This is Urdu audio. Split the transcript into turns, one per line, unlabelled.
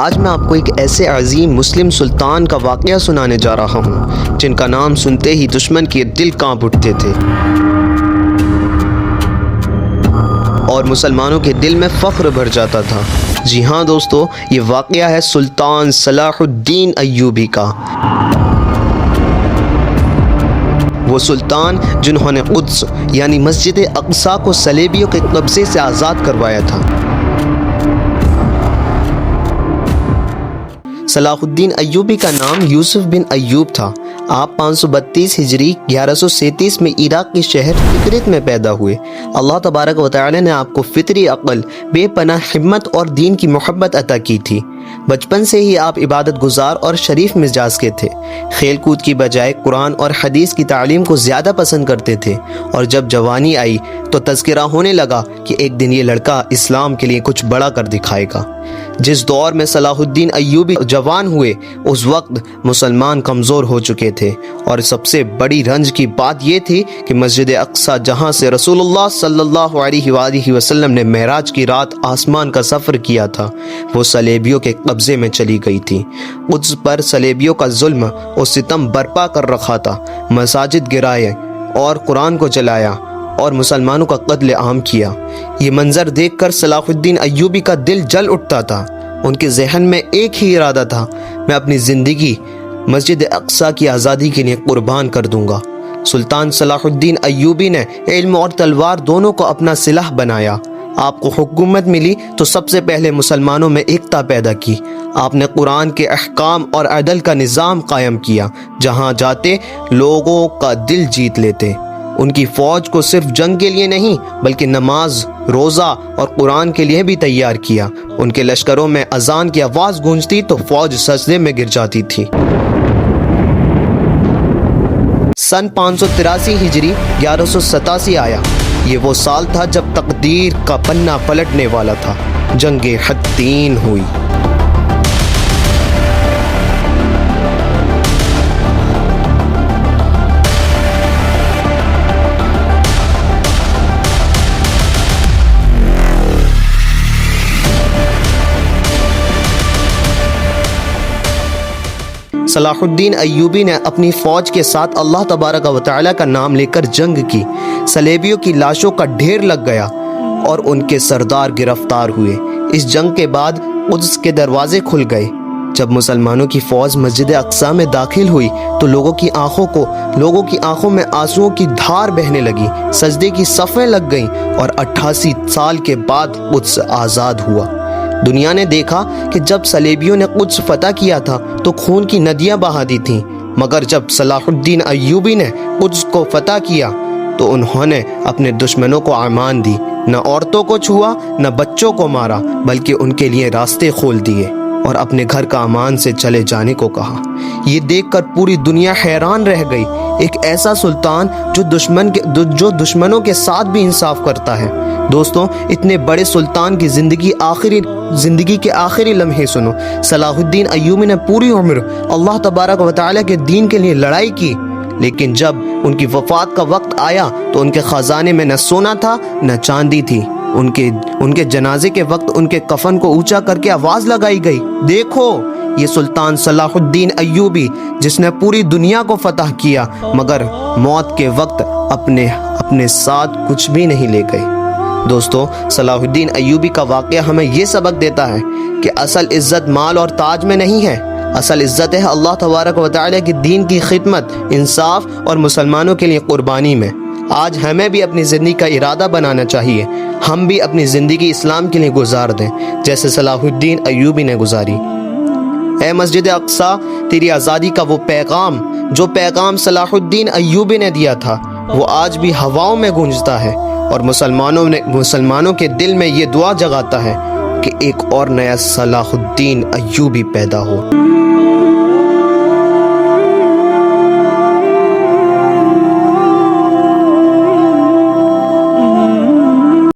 آج میں آپ کو ایک ایسے عظیم مسلم سلطان کا واقعہ سنانے جا رہا ہوں جن کا نام سنتے ہی دشمن کے دل کانپ اٹھتے تھے اور مسلمانوں کے دل میں فخر بھر جاتا تھا۔ جی ہاں دوستو، یہ واقعہ ہے سلطان صلاح الدین ایوبی کا۔ وہ سلطان جنہوں نے قدس یعنی مسجد اقصیٰ کو صلیبیوں کے قبضے سے آزاد کروایا تھا۔ صلاح الدین ایوبی کا نام یوسف بن ایوب تھا۔ آپ 532 ہجری 1137 میں عراق کے شہر تکرت میں پیدا ہوئے۔ اللہ تبارک و تعالی نے آپ کو فطری عقل، بے پناہ ہمت اور دین کی محبت عطا کی تھی۔ بچپن سے ہی آپ عبادت گزار اور شریف مزاج کے تھے۔ کھیل کود کی بجائے قرآن اور حدیث کی تعلیم کو زیادہ پسند کرتے تھے، اور جب جوانی آئی تو تذکرہ ہونے لگا کہ ایک دن یہ لڑکا اسلام کے لیے کچھ بڑا کر دکھائے گا۔ جس دور میں صلاح الدین ایوبی جوان ہوئے اس وقت مسلمان کمزور ہو چکے تھے، اور سب سے بڑی رنج کی بات یہ تھی کہ مسجد اقصیٰ جہاں سے رسول اللہ صلی اللہ علیہ وآلہ وسلم نے معراج کی رات آسمان کا سفر کیا تھا، وہ صلیبیوں کے قبضے میں چلی گئی تھی۔ قدس پر صلیبیوں کا ظلم اور ستم برپا کر رکھا تھا۔ مساجد گرائے اور قرآن کو جلایا اور مسلمانوں کا قتل عام کیا۔ یہ منظر دیکھ کر صلاح الدین ایوبی کا دل جل اٹھتا تھا۔ ان کے ذہن میں ایک ہی ارادہ تھا، میں اپنی زندگی مسجد اقصیٰ کی آزادی کے لیے قربان کر دوں گا۔ سلطان صلاح الدین ایوبی نے علم اور تلوار دونوں کو اپنا سلاح بنایا۔ آپ کو حکومت ملی تو سب سے پہلے مسلمانوں میں ایکتا پیدا کی۔ آپ نے قرآن کے احکام اور عدل کا نظام قائم کیا، جہاں جاتے لوگوں کا دل جیت لیتے۔ ان کی فوج کو صرف جنگ کے لیے نہیں بلکہ نماز، روزہ اور قرآن کے لیے بھی تیار کیا۔ ان کے لشکروں میں اذان کی آواز گونجتی تو فوج سجدے میں گر جاتی تھی۔ سن 583 ہجری 1187 آیا۔ یہ وہ سال تھا جب تقدیر کا پنہ پلٹنے والا تھا۔ جنگ حطین ہوئی۔ صلاح الدین ایوبی نے اپنی فوج کے ساتھ اللہ تبارک و تعالی کا نام لے کر جنگ کی۔ صلیبیوں کی لاشوں کا ڈھیر لگ گیا اور ان کے سردار گرفتار ہوئے۔ اس جنگ کے بعد قدس کے دروازے کھل گئے۔ جب مسلمانوں کی فوج مسجد اقصیٰ میں داخل ہوئی تو لوگوں کی آنکھوں میں آنسوؤں کی دھار بہنے لگی، سجدے کی صفیں لگ گئیں، اور 88 سال کے بعد قدس آزاد ہوا۔ دنیا نے دیکھا کہ جب صلیبیوں نے قدس فتح کیا تھا تو خون کی ندیاں بہا دی تھیں، مگر جب صلاح الدین ایوبی نے قدس کو فتح کیا تو انہوں نے اپنے دشمنوں کو امان دی، نہ عورتوں کو چھوا، نہ بچوں کو مارا، بلکہ ان کے لیے راستے کھول دیے اور اپنے گھر کا امان سے چلے جانے کو کہا۔ یہ دیکھ کر پوری دنیا حیران رہ گئی۔ ایک ایسا سلطان جو دشمنوں کے ساتھ بھی انصاف کرتا ہے۔ دوستوں، اتنے بڑے سلطان کی زندگی کے آخری لمحے سنو۔ صلاح الدین ایوبی نے پوری عمر اللہ تبارک و تعالی کے دین کے لیے لڑائی کی، لیکن جب ان کی وفات کا وقت آیا تو ان کے خزانے میں نہ سونا تھا نہ چاندی تھی۔ ان کے جنازے کے وقت ان کے کفن کو اونچا کر کے آواز لگائی گئی، دیکھو یہ سلطان صلاح الدین ایوبی جس نے پوری دنیا کو فتح کیا، مگر موت کے وقت اپنے ساتھ کچھ بھی نہیں لے گئے۔ دوستو، صلاح الدین ایوبی کا واقعہ ہمیں یہ سبق دیتا ہے کہ اصل عزت مال اور تاج میں نہیں ہے، اصل عزت ہے اللہ تبارک و تعالی کے دین کی خدمت، انصاف اور مسلمانوں کے لیے قربانی میں۔ آج ہمیں بھی اپنی زندگی کا ارادہ بنانا چاہیے، ہم بھی اپنی زندگی اسلام کے لیے گزار دیں جیسے صلاح الدین ایوبی نے گزاری۔ اے مسجد اقصیٰ، تیری آزادی کا وہ پیغام جو پیغام صلاح الدین ایوبی نے دیا تھا وہ آج بھی ہواؤں میں گونجتا ہے، اور مسلمانوں کے دل میں یہ دعا جگاتا ہے کہ ایک اور نیا صلاح الدین ایوبی پیدا ہو۔